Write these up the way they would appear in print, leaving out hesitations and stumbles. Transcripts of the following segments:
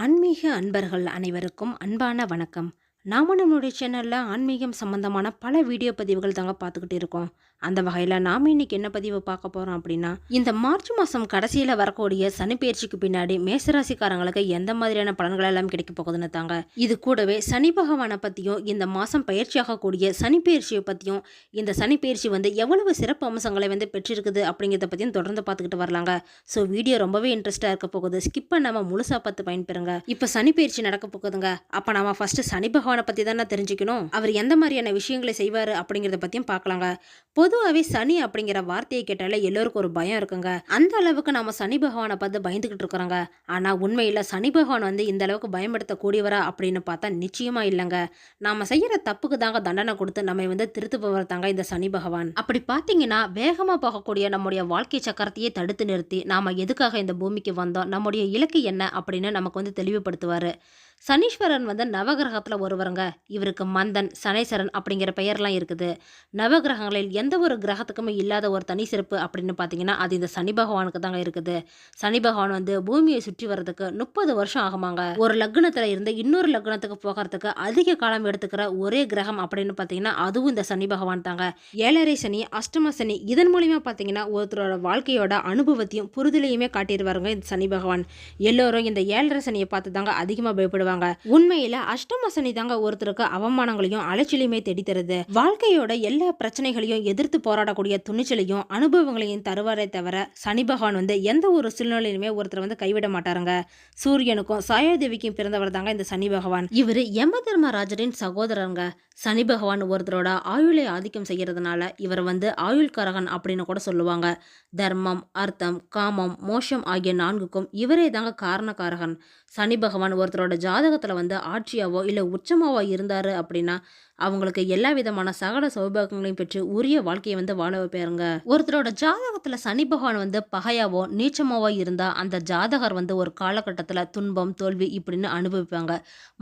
ஆன்மீக அன்பர்கள் அனைவருக்கும் அன்பான வணக்கம். நாம நம்மளுடைய சேனல்ல ஆன்மீகம் சம்பந்தமான பல வீடியோ பதிவுகள் தாங்க பார்த்துக்கிட்டு இருக்கோம். அந்த வகையில் நாம இன்னைக்கு என்ன பதிவு பார்க்க போறோம் அப்படின்னா, இந்த மார்ச் மாதம் கடைசியில் வரக்கூடிய சனிப்பெயர்ச்சிக்கு பின்னாடி மேசராசிக்காரங்களுக்கு எந்த மாதிரியான பலன்கள் எல்லாம் கிடைக்க போகுதுன்னு தாங்க. இது கூடவே சனி பகவானை பற்றியும் இந்த மாதம் பயிற்சியாகக்கூடிய சனிப்பெயர்ச்சியை பற்றியும் இந்த சனிப்பெயர்ச்சி எவ்வளவு சிறப்பு அம்சங்களை பெற்றிருக்குது அப்படிங்கிறத பற்றியும் தொடர்ந்து பார்த்துக்கிட்டு வரலாங்க. ஸோ வீடியோ ரொம்பவே இன்ட்ரெஸ்டாக இருக்க போகுது. ஸ்கிப் பண்ணாமல் முழுசாக பார்த்து பயன்பெறுங்க. இப்போ சனிப்பெயர்ச்சி நடக்க போகுதுங்க. அப்போ நாம ஃபர்ஸ்ட் சனி பகவானை பற்றி தானே தெரிஞ்சுக்கணும். அவர் எந்த மாதிரியான விஷயங்களை செய்வார் அப்படிங்கிறத பற்றியும் பார்க்கலாங்க. பொதுவாகவே சனி அப்படிங்கிற வார்த்தையை கேட்டாலே எல்லோருக்கும் ஒரு பயம் இருக்குங்க. அந்த அளவுக்கு நாம சனி பகவானை பார்த்து பயந்துகிட்டு இருக்கிறோங்க. ஆனா உண்மையில சனி பகவான் இந்த அளவுக்கு பயன்படுத்தக்கூடியவரா அப்படின்னு பார்த்தா நிச்சயமா இல்லைங்க. நாம செய்யற தப்புக்கு தாங்க தண்டனை கொடுத்து நம்ம திருத்துபவர் தாங்க இந்த சனி பகவான். அப்படி பார்த்தீங்கன்னா வேகமா போகக்கூடிய நம்முடைய வாழ்க்கை சக்கரத்தையே தடுத்து நிறுத்தி நாம எதுக்காக இந்த பூமிக்கு வந்தோம், நம்முடைய இலக்கு என்ன அப்படின்னு நமக்கு தெளிவுபடுத்துவாரு. சனீஸ்வரன் நவகிரகத்தில் ஒருவருங்க. இவருக்கு மந்தன், சனேஸ்வரன் அப்படிங்கிற பெயர்லாம் இருக்குது. நவகிரகங்களில் எந்த ஒரு கிரகத்துக்குமே இல்லாத ஒரு தனி சிறப்பு அப்படின்னு பார்த்தீங்கன்னா அது இந்த சனி பகவானுக்கு தாங்க இருக்குது. சனி பகவான் பூமியை சுற்றி வர்றதுக்கு 30 வருஷம் ஆகுமாங்க. ஒரு லக்னத்தில் இருந்து இன்னொரு லக்னத்துக்கு போகிறதுக்கு அதிக காலம் எடுத்துக்கிற ஒரே கிரகம் அப்படின்னு பார்த்தீங்கன்னா அதுவும் இந்த சனி பகவான் தாங்க. ஏழரை சனி, அஷ்டம சனி, இதன் மூலியமா பார்த்தீங்கன்னா ஒருத்தரோட வாழ்க்கையோட அனுபவத்தையும் புரிதலையுமே காட்டிடுவாருங்க இந்த சனி பகவான். எல்லோரும் இந்த ஏழரை சனியை பார்த்து தாங்க அதிகமாக பயப்படுவாங்க. உண்மையில அஷ்டம சனி தாங்க ஒருத்தருக்கு அவமானங்களையும் அலைச்சலையுமே தேடி தருது. வாழ்க்கையோட எல்லா பிரச்சனைகளையும் எதிர்த்து போராடக்கூடிய துணிச்சலையும் அனுபவங்களையும் தருவாரே தவிர சனி பகவான் எந்த ஒரு சூழ்நிலையுமே ஒருத்தர் கைவிட மாட்டாருங்க. சூரியனுக்கும் சாயாதேவிக்கும் பிறந்தவர் தாங்க இந்த சனி பகவான். இவரு யம தர்மராஜரின் சகோதரங்க. சனி பகவான் ஒருத்தரோட ஆயுளை ஆதிக்கம் செய்யறதுனால இவர் ஆயுள்காரகன் அப்படின்னு கூட சொல்லுவாங்க. தர்மம், அர்த்தம், காமம், மோஷம் ஆகிய 4க்கும் இவரே தாங்க காரணக்காரகன். சனி பகவான் ஒருத்தரோட ஜாதகத்துல ஆட்சியாவோ இல்ல உச்சமாவோ இருந்தாரு அப்படின்னா அவங்களுக்கு எல்லா விதமான சகல சௌபாகியங்களையும் பெற்று உரிய வாழ்க்கையை வாழ வைப்பாருங்க. ஒருத்தரோட ஜாதகத்துல சனி பகவான் பகையாவோ நீச்சமாவோ இருந்தா அந்த ஜாதகர் ஒரு காலகட்டத்துல துன்பம், தோல்வி இப்படின்னு அனுபவிப்பாங்க.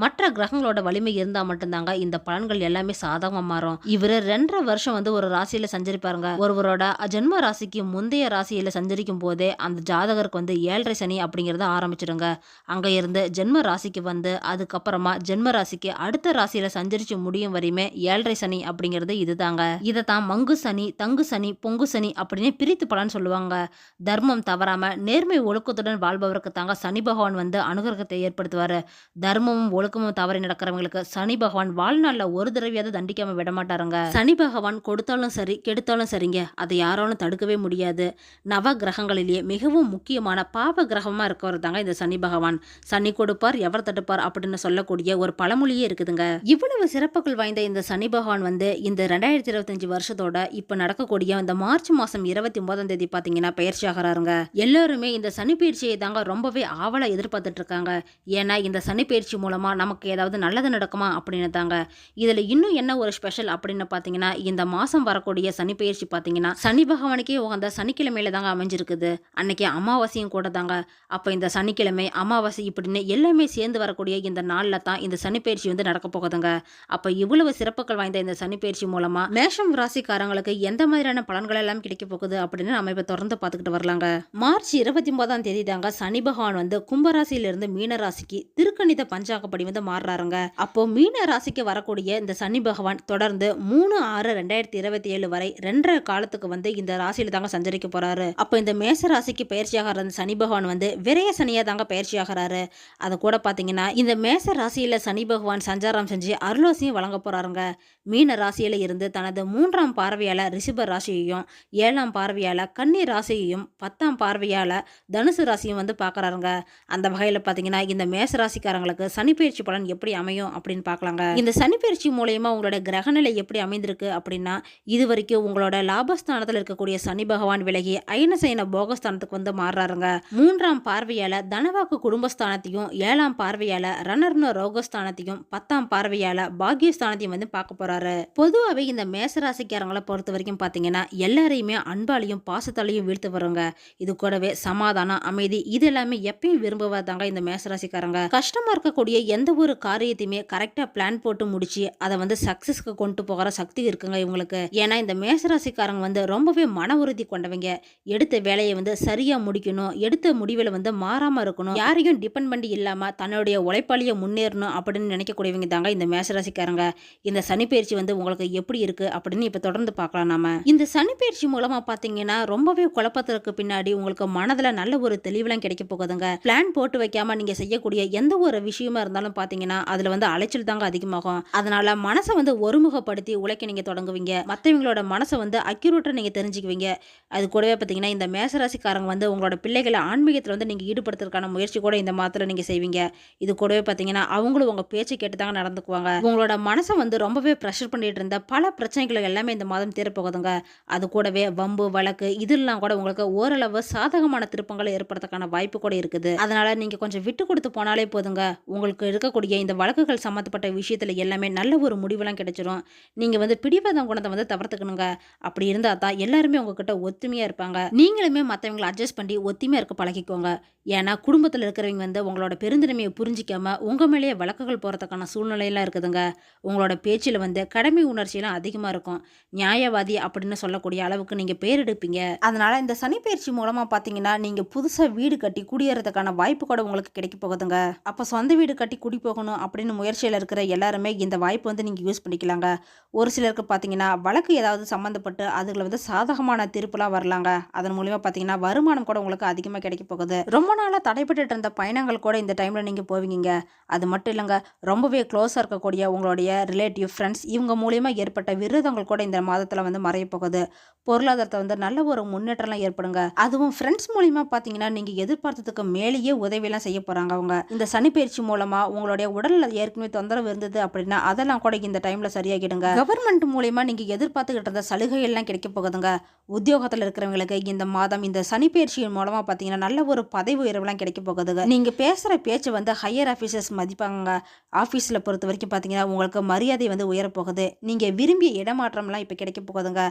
மற்ற கிரகங்களோட வலிமை இருந்தா மட்டும்தாங்க இந்த பலன்கள் எல்லாமே சாதகமா மாறும். இவரு 2.5 வருஷம் ஒரு ராசியில சஞ்சரிப்பாருங்க. ஒருவரோட ஜென்ம ராசிக்கு முந்தைய ராசியில சஞ்சரிக்கும் போதே அந்த ஜாதகருக்கு ஏழரை சனி அப்படிங்கறத ஆரம்பிச்சிடுங்க. அங்க இருந்து ஜென்ம ராசிக்கு அதுக்கப்புறமா ஜென்ம ராசிக்கு அடுத்த ராசியில சஞ்சரிச்சு முடியும் வரையுமே ஏழரை சனி அப்படிங்கிறது இதுதாங்க. இதைத்தான் மங்கு சனி, தங்கு சனி, பொங்கு சனி அப்படின்னு பிரித்து பலன் சொல்லுவாங்க. தர்மம் தவறாம நேர்மை ஒழுக்கத்துடன் வாழ்பவருக்கு தாங்க சனி பகவான் அனுகிரகத்தை ஏற்படுத்துவாரு. தர்மமும் ஒழுக்கமும் தவறி நடக்கிறவங்களுக்கு சனி பகவான் வாழ்நாள்ல ஒரு தடவையாவது தண்டிக்காம விட மாட்டாருங்க. சனி பகவான் கொடுத்தாலும் சரி கெடுத்தாலும் சரிங்க, அதை யாராலும் தடுக்கவே முடியாது. நவ கிரகங்களிலேயே மிகவும் முக்கியமான பாவ கிரகமா இருக்கவர் தாங்க இந்த சனி பகவான். சனி கொடுப்பார் எவர் தடுப்பார் அப்படின்னு சொல்லக்கூடிய ஒரு பழமொழியே இருக்குதுங்க. இவ்வளவு சிறப்புகள் வாய்ந்த இந்த சனி பகவான் இந்த 2025 வருஷத்தோட இப்ப நடக்கக்கூடிய இந்த மார்ச் மாசம் 29ஆம் தேதி பாத்தீங்கன்னா பயிற்சி ஆகிறாருங்க. எல்லாருமே இந்த சனி பயிற்சியை தாங்க ரொம்பவே ஆவலா எதிர்பார்த்துட்டு இருக்காங்க. ஏன்னா இந்த சனி பயிற்சி மூலமா நமக்கு ஏதாவது நல்லது நடக்குமா அப்படின்னு தாங்க. இதுல இன்னும் என்ன ஒரு ஸ்பெஷல் அப்படின்னு பாத்தீங்கன்னா இந்த மாசம் வரக்கூடிய சனி பயிற்சி பாத்தீங்கன்னா சனி பகவானுக்கே உகந்த சனிக்கிழமையில தாங்க அமைஞ்சிருக்குது. அன்னைக்கு அமாவாசையும் கூட தாங்க. அப்ப இந்த சனிக்கிழமை, அமாவாசை இப்படின்னு எல்லாமே சேர்ந்து வரக்கூடிய இந்த நாள்ல தான் இந்த சனி பயிற்சி நடக்க போகுதுங்க. அப்ப இவ்வளவு சிறப்புகள் வாய்ந்த இந்த சனி பயிற்சி மூலமா மேஷம் ராசிக்காரங்களுக்கு எந்த மாதிரியான பலன்கள் எல்லாம் கிடைக்க போகுது அப்படின்னு நம்ம இப்ப தொடர்ந்து பார்த்துக்கிட்டு வரலாங்க. மார்ச் 29ஆம் தேதி தாங்க சனி பகவான் கும்பராசியிலிருந்து மீன ராசிக்கு திருக்கணித பஞ்சாங்கப்படி மாறுறாருங்க. அப்போ மீன ராசிக்கு வரக்கூடிய இந்த சனி பகவான் தொடர்ந்து 3/6/2027 வரை 2.5 காலத்துக்கு இந்த ராசியில தாங்க சஞ்சரிக்க போறாரு. அப்போ இந்த மேச ராசிக்கு பயிற்சியாக இருந்த சனி பகவான் விரய சனியா தாங்க பயிற்சியாகிறாரு. அது கூட பாத்தீங்கன்னா இந்த மேச ராசியில சனி பகவான் சஞ்சாரம் செஞ்சு அருளாசியும் வழங்க போறாருங்க. மீன ராசியில இருந்து தனது 3ஆம் பார்வையால ரிஷப ராசியையும், 7ஆம் பார்வையால கன்னி ராசியையும், 10ஆம் பார்வையால தனுசு ராசியும் பாக்குறாருங்க. அந்த வகையில பாத்தீங்கன்னா இந்த மேச ராசிக்காரங்களுக்கு சனிப்பெயர்ச்சி பலன் எப்படி அமையும் அப்படின்னு பாக்கலாங்க. இந்த சனிப்பெயர்ச்சி மூலயமா உங்களோட கிரகநிலை எப்படி அமைந்திருக்கு அப்படின்னா இது வரைக்கும் உங்களோட லாபஸ்தானத்தில் இருக்கக்கூடிய சனி பகவான் விலகி அயனசயன போகஸ்தானத்துக்கு மாறுறாருங்க. 3ஆம் பார்வையால தனவாக்கு குடும்பஸ்தானத்தையும், 7ஆம் பார்வையால ரணர்ண ரோகஸ்தானத்தையும், 10ஆம் பார்வையால பாகியஸ்தானத்தையும் பதிவு வந்து பார்க்க போறாரு. பொதுவாகவே இந்த மேசராசிக்காரங்களை பொறுத்த வரைக்கும் பார்த்தீங்கன்னா எல்லாரையுமே அன்பாலையும் பாசத்தாலையும் வீழ்த்து வருங்க. இது கூடவே சமாதானம், அமைதி இது எல்லாமே எப்பயும் விரும்புவதாங்க இந்த மேசராசிக்காரங்க. கஷ்டமா இருக்கக்கூடிய எந்த ஒரு காரியத்தையுமே கரெக்டாக பிளான் போட்டு முடிச்சு அதை வந்து சக்ஸஸ்க்கு கொண்டு போகிற சக்தி இருக்குங்க இவங்களுக்கு. ஏன்னா இந்த மேசராசிக்காரங்க வந்து ரொம்பவே மன உறுதி கொண்டவங்க. எடுத்த வேலையை வந்து சரியா முடிக்கணும், எடுத்த முடிவில் வந்து மாறாம இருக்கணும், யாரையும் டிபெண்ட் பண்ணி இல்லாம தன்னுடைய உழைப்பாளியை முன்னேறணும் அப்படின்னு நினைக்கக்கூடியவங்க தாங்க இந்த மேசராசிக்காரங்க. இந்த சனிப்பெயர்ச்சி வந்து உங்களுக்கு எப்படி இருக்கு அப்படின்னு இப்ப தொடர்ந்து பார்க்கலாம். நாம இந்த சனிப்பெயர்ச்சி மூலமா பாத்தீங்கன்னா ரொம்பவே குழப்பத்திற்கு பின்னாடி உங்களுக்கு மனதுல நல்ல ஒரு தெளிவெல்லாம் கிடைக்க போகுதுங்க. பிளான் போட்டு வைக்காம நீங்க செய்யக்கூடிய எந்த ஒரு விஷயமா இருந்தாலும் பாத்தீங்கன்னா அதுல வந்து அலைச்சல் தாங்க அதிகமாகும். அதனால மனசை வந்து ஒருமுகப்படுத்தி உழைக்க நீங்க தொடங்குவீங்க. மற்றவங்களோட மனசை வந்து அக்யூரேட்டா நீங்க தெரிஞ்சுக்குவீங்க. அது கூடவே பார்த்தீங்கன்னா இந்த மேசராசிக்காரங்க வந்து உங்களோட பிள்ளைகளை ஆன்மீகத்தில் வந்து நீங்கள் ஈடுபடுத்துறதுக்கான முயற்சி கூட இந்த மாதத்தில் நீங்கள் செய்வீங்க. இது கூடவே பார்த்தீங்கன்னா அவங்களும் உங்கள் பேச்சு கேட்டு தாங்க நடந்துக்குவாங்க. உங்களோட மனசை வந்து ரொம்பவே ப்ரெஷர் பண்ணிட்டு இருந்த பல பிரச்சனைகள் எல்லாமே இந்த மாதம் தீரப்போகுதுங்க. அது கூடவே வம்பு வழக்கு இதெல்லாம் கூட உங்களுக்கு ஓரளவு சாதகமான திருப்பங்களை ஏற்படுறதுக்கான வாய்ப்பு கூட இருக்குது. அதனால நீங்கள் கொஞ்சம் விட்டு கொடுத்து போனாலே போதுங்க. உங்களுக்கு இருக்கக்கூடிய இந்த வழக்குகள் சம்மந்தப்பட்ட விஷயத்தில் எல்லாமே நல்ல ஒரு முடிவெல்லாம் கிடைச்சிடும். நீங்கள் வந்து பிடிவாதம் குணத்தை வந்து தவிர்த்துக்கணுங்க. அப்படி இருந்தால் தான் எல்லாருமே உங்ககிட்ட ஒத்துமையாக இருப்பாங்க. நீங்களுமே மற்றவங்களை அட்ஜஸ்ட் பண்ணி ஒத்துமையாக இருக்க பழகிக்கோங்க. ஏன்னா குடும்பத்தில் இருக்கிறவங்க வந்து உங்களோட பெருந்தன்மையை புரிஞ்சிக்காம உங்கள் மேலேயே வழக்குகள் போகிறதுக்கான சூழ்நிலையெல்லாம் இருக்குதுங்க. உங்களோட பேச்சில் வந்து கடமை உணர்ச்சியெல்லாம் அதிகமாக இருக்கும். நியாயவாதி அப்படின்னு சொல்லக்கூடிய அளவுக்கு நீங்கள் பேர் எடுப்பீங்க. அதனால இந்த சனிப்பெயர்ச்சி மூலமாக பார்த்தீங்கன்னா நீங்கள் புதுசாக வீடு கட்டி குடியேறதுக்கான வாய்ப்பு கூட உங்களுக்கு கிடைக்க போகுதுங்க. அப்போ சொந்த வீடு கட்டி குடி போகணும் அப்படின்னு முயற்சியில் இருக்கிற எல்லாருமே இந்த வாய்ப்பு வந்து நீங்கள் யூஸ் பண்ணிக்கலாங்க. ஒரு சிலருக்கு பார்த்தீங்கன்னா வழக்கு ஏதாவது சம்மந்தப்பட்டு அதுல வந்து சாதகமான தீர்ப்புலாம் வரலாங்க. அதன் மூலியமா பார்த்தீங்கன்னா வருமானம் கூட உங்களுக்கு அதிகமாக கிடைக்க போகுது. ரொம்ப நாளாக தடைப்பட்டு இருந்த பயணங்கள் கூட இந்த டைமில் நீங்கள் போவீங்க. அது மட்டும் இல்லைங்க, ரொம்பவே க்ளோஸாக இருக்கக்கூடிய உங்களுடைய ரிலேட்டிவ் ஃப்ரெண்ட்ஸ் இவங்க மூலியமாக ஏற்பட்ட விரோதங்கள் கூட இந்த மாதத்தில் வந்து மறைய போகுது. பொருளாதாரத்தை வந்து நல்ல ஒரு முன்னேற்றம்லாம் ஏற்படுங்க. அதுவும் ஃப்ரெண்ட்ஸ் மூலியமாக பார்த்தீங்கன்னா நீங்கள் எதிர்பார்த்ததுக்கு மேலேயே உதவியெல்லாம் செய்ய போகிறாங்க அவங்க. இந்த சனிப்பெயர்ச்சி மூலமாக உங்களுடைய உடலில் ஏற்கனவே தொந்தரவு இருந்தது அப்படின்னா அதெல்லாம் கூட இந்த டைமில் சரியாகிடுங்க. கவர்மெண்ட் மூலியமாக நீங்கள் எதிர்பார்த்துக்கிட்டு இருந்த சலுகை எல்லாம் கிடைக்க போகுதுங்க. உத்தியோகத்தில் இருக்கிறவங்களுக்கு இந்த மாதம் இந்த சனிப்பெயர்ச்சியின் மூலமாக பார்த்தீங்கன்னா நல்ல ஒரு பதவி உயர்வுலாம் கிடைக்க போகுதுங்க. நீங்கள் பேசுகிற பேச்சு வந்து ஹையர் ஆஃபீஸர்ஸ் மதிப்பாங்க. ஆஃபீஸில் பொறுத்த வரைக்கும் பார்த்தீங்கன்னா உங்களுக்கு மரியாதை வந்து உயரப்போகுது. நீங்கள் விரும்பிய இடமாற்றம்லாம் இப்போ கிடைக்க போகுதுங்க.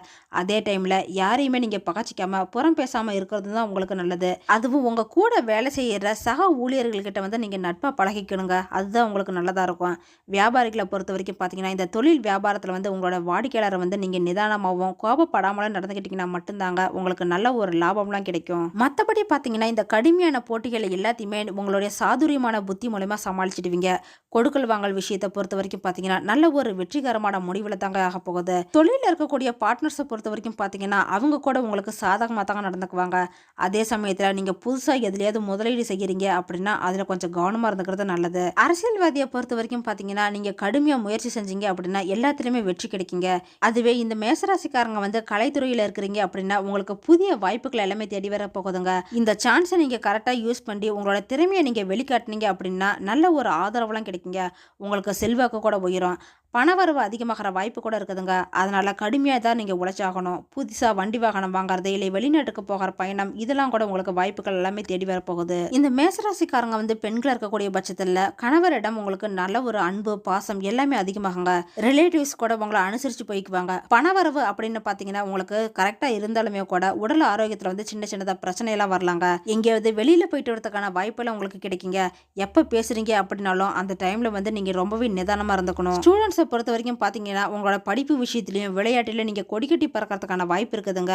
அதே டைமில் யாரையுமே நீங்கள் பகச்சிக்காமல் புறம் பேசாமல் இருக்கிறது தான் உங்களுக்கு நல்லது. அதுவும் உங்கள் கூட வேலை செய்கிற சக ஊழியர்கள்கிட்ட வந்து நீங்கள் நட்பாக பழகிக்கணுங்க. அதுதான் உங்களுக்கு நல்லதாக இருக்கும். வியாபாரிகளை பொறுத்த வரைக்கும் பார்த்தீங்கன்னா இந்த தொழில் வியாபாரத்தில் வந்து உங்களோட வாடிக்கையாளரை வந்து நீங்கள் நிதானமாகவும் கோபப்படாமலும் நடந்துக்கிட்டீங்கன்னா மட்டும்தாங்க உங்களுக்கு நல்ல ஒரு லாபம்லாம் கிடைக்கும். மற்றபடி பார்த்தீங்கன்னா இந்த கடுமையான போட்டிகளை எல்லாத்தையுமே உங்களுடைய சாதுரியமான புத்தி மூலமா சமாளிச்சிடுவீங்க. கொடுக்கல் வாங்கல் விஷயத்தை பொறுத்த வரைக்கும் பார்த்தீங்கன்னா நல்ல ஒரு வெற்றிகரமான முடிவில் தாங்க ஆக போகுது. தொழிலில் இருக்கக்கூடிய பார்ட்னர்ஸை பொறுத்த வரைக்கும் பார்த்தீங்கன்னா அவங்க கூட உங்களுக்கு சாதகமாக தாங்க நடந்துக்குவாங்க. அதே சமயத்தில் நீங்கள் புதுசாக எதுலையாவது முதலீடு செய்கிறீங்க அப்படின்னா அதில் கொஞ்சம் கவனமாக இருந்துக்கிறது நல்லது. அரசியல்வாதியை பொறுத்த வரைக்கும் பார்த்தீங்கன்னா நீங்கள் கடுமையாக முயற்சி செஞ்சீங்க அப்படின்னா எல்லாத்துலேயுமே வெற்றி கிடைக்குங்க. அதுவே இந்த மேசராசிக்காரங்க வந்து கலைத்துறையில் இருக்கிறீங்க அப்படின்னா உங்களுக்கு புதிய வாய்ப்புகள் எல்லாமே தேடி வர போகுதுங்க. இந்த சான்ஸை நீங்கள் கரெக்டாக யூஸ் பண்ணி உங்களோட திறமையை நீங்கள் வெளிக்காட்டினீங்க அப்படின்னா நல்ல ஒரு ஆதரவுலாம் கிடைக்குங்க. உங்களுக்கு செல்வாக்கு கூட உயரும். பணவரவு அதிகமாகிற வாய்ப்பு கூட இருக்குதுங்க. அதனால கடுமையாக தான் நீங்கள் உழைச்சாகணும். புதுசாக வண்டி வாகனம் வாங்குறது இல்லை வெளிநாட்டுக்கு போகிற பயணம் இதெல்லாம் கூட உங்களுக்கு வாய்ப்புகள் எல்லாமே தேடி வரப்போகுது. இந்த மேசராசிக்காரங்க வந்து பெண்களாக இருக்கக்கூடிய பட்சத்தில் கணவரிடம் உங்களுக்கு நல்ல ஒரு அன்பு பாசம் எல்லாமே அதிகமாகுங்க. ரிலேட்டிவ்ஸ் கூட உங்களை அனுசரித்து போய்க்குவாங்க. பணவரவு அப்படின்னு பார்த்தீங்கன்னா உங்களுக்கு கரெக்டாக இருந்தாலுமே கூட உடல் ஆரோக்கியத்தில் வந்து சின்ன சின்னதாக பிரச்சனையெல்லாம் வரலாங்க. எங்கேயாவது வெளியில் போயிட்டு வரதுக்கான வாய்ப்பெல்லாம் உங்களுக்கு கிடைக்குங்க. எப்போ பேசுகிறீங்க அப்படின்னாலும் அந்த டைமில் வந்து நீங்கள் ரொம்பவே நிதானமாக இருந்துக்கணும். ஸ்டூடெண்ட்ஸ் பொறுத்த வரைக்கும் பார்த்தீங்கன்னா உங்களோட படிப்பு விஷயத்திலையும் விளையாட்டிலையும் நீங்கள் கொடிக்கட்டி பறக்கிறதுக்கான வாய்ப்பு இருக்குதுங்க.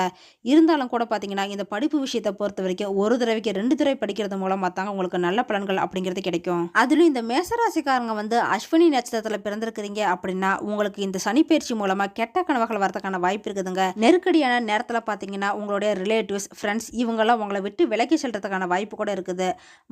இருந்தாலும் கூட பார்த்தீங்கன்னா இந்த படிப்பு விஷயத்தை பொறுத்த வரைக்கும் ஒரு தடவைக்கு 2 தடவை படிக்கிறது மூலமாக தாங்க உங்களுக்கு நல்ல பலன்கள் அப்படிங்கிறது கிடைக்கும். அதுலேயும் இந்த மேசராசிக்காரங்க வந்து அஸ்வினி நட்சத்திரத்தில் பிறந்திருக்கிறீங்க அப்படின்னா உங்களுக்கு இந்த சனிப்பெயர்ச்சி மூலமாக கெட்ட கனவுகள் வரதுக்கான வாய்ப்பு இருக்குதுங்க. நெருக்கடியான நேரத்தில் பார்த்தீங்கன்னா உங்களுடைய ரிலேட்டிவ்ஸ் ஃப்ரெண்ட்ஸ் இவங்கெல்லாம் உங்களை விட்டு விலக்கி செல்றதுக்கான வாய்ப்பு கூட இருக்குது.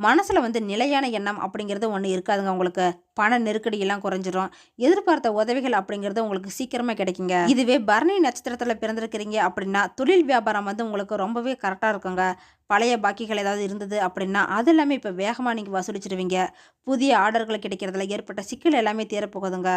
மனசில் வந்து நிலையான எண்ணம் அப்படிங்கிறது ஒன்று இருக்காதுங்க. உங்களுக்கு பண நெருக்கடி எல்லாம் குறைஞ்சிரும். எதிர்பார்த்த உதவிகள் அப்படிங்கிறது உங்களுக்கு சீக்கிரமா கிடைக்குங்க. இதுவே பரணி நட்சத்திரத்தில் பிறந்திருக்கிறீங்க அப்படின்னா தொழில் வியாபாரம் வந்து உங்களுக்கு ரொம்பவே கரெக்டாக இருக்குங்க. பழைய பாக்கிகள் ஏதாவது இருந்தது அப்படின்னா அது எல்லாமே இப்போ வேகமாக நீங்கள் வசூலிச்சிடுவீங்க. புதிய ஆர்டர்கள் கிடைக்கிறதுல ஏற்பட்ட சிக்கல் எல்லாமே தீரப்போகுதுங்க.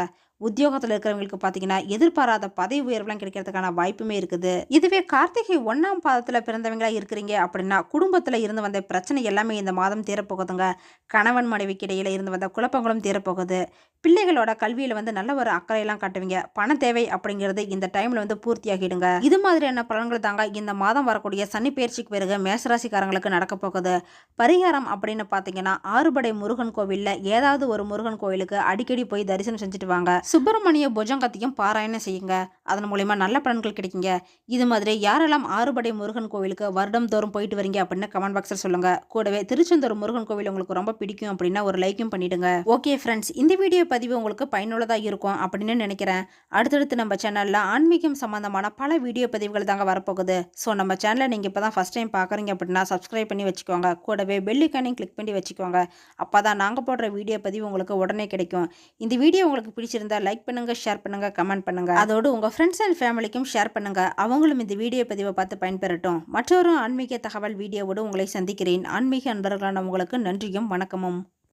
உத்தியோகத்தில் இருக்கிறவங்களுக்கு பார்த்தீங்கன்னா எதிர்பாராத பதவி உயர்வுலாம் கிடைக்கிறதுக்கான வாய்ப்புமே இருக்குது. இதுவே கார்த்திகை 1ஆம் பாதத்தில் பிறந்தவங்களா இருக்கிறீங்க அப்படின்னா குடும்பத்தில் இருந்து வந்த பிரச்சனை எல்லாமே இந்த மாதம் தீரப்போகுதுங்க. கணவன் மனைவிக்கு இடையில இருந்து வந்த குழப்பங்களும் தீரப்போகுது. பிள்ளைகளோட கல்வியில் நல்ல ஒரு அக்கறையெல்லாம் காட்டுவீங்க. பண தேவை அப்படிங்கிறது இந்த டைமில் பூர்த்தியாகிடுங்க. இது மாதிரியான பலன்கள் தாங்க இந்த மாதம் வரக்கூடிய சனி பயிற்சிக்கு பிறகு மேசராசிக்காரங்களுக்கு நடக்க போகுது. பரிகாரம் அப்படின்னு பார்த்தீங்கன்னா ஆறுபடை முருகன் கோவிலில் ஏதாவது ஒரு முருகன் கோவிலுக்கு அடிக்கடி போய் தரிசனம் செஞ்சுட்டு வாங்க. சுப்பிரமணிய புஜங்கத்தையும் பாராயணம் செய்யுங்க. அதன் மூலயமா நல்ல பலன்கள் கிடைக்குங்க. இது மாதிரி யாரெல்லாம் ஆறுபடை முருகன் கோவிலுக்கு வருடம் தோறும் போயிட்டு வரீங்க அப்படின்னு கமெண்ட் பாக்ஸில் சொல்லுங்க. கூடவே திருச்செந்தூர் முருகன் கோவில் உங்களுக்கு ரொம்ப பிடிக்கும் அப்படின்னா ஒரு லைக்கும் பண்ணிடுங்க. ஓகே ஃப்ரெண்ட்ஸ், இந்த வீடியோ பதிவு உங்களுக்கு பயனுள்ளதாக இருக்கும் அப்படின்னு நினைக்கிறேன். அடுத்தடுத்து நம்ம சேனலில் ஆன்மீகம் சம்பந்தமான பல வீடியோ பதிவுகள் தாங்க வரப்போகுது. ஸோ நம்ம சேனலை நீங்கள் இப்போ தான் ஃபஸ்ட் டைம் பார்க்குறீங்க அப்படின்னா சப்ஸ்கிரைப் பண்ணி வச்சுக்கோங்க. கூடவே பெல் ஐக்கானையும் கிளிக் பண்ணி வச்சுக்கோங்க. அப்போ தான் நாங்கள் போடுற வீடியோ பதிவு உங்களுக்கு உடனே கிடைக்கும். இந்த வீடியோ உங்களுக்கு பிடிச்சிருந்தா லைக் பண்ணுங்கள், ஷேர் பண்ணுங்கள், கமெண்ட் பண்ணுங்கள். அதோடு உங்கள் ஃப்ரெண்ட்ஸ் அண்ட் ஃபேமிலிக்கும் ஷேர் பண்ணுங்கள். அவங்களும் இந்த வீடியோ பதிவை பார்த்து பயன்பெறட்டும். மற்றொரு ஆன்மீக தகவல் வீடியோவோடு உங்களை சந்திக்கிறேன். ஆன்மீக அன்பர்களான உங்களுக்கு நன்றியும் வணக்கமும்.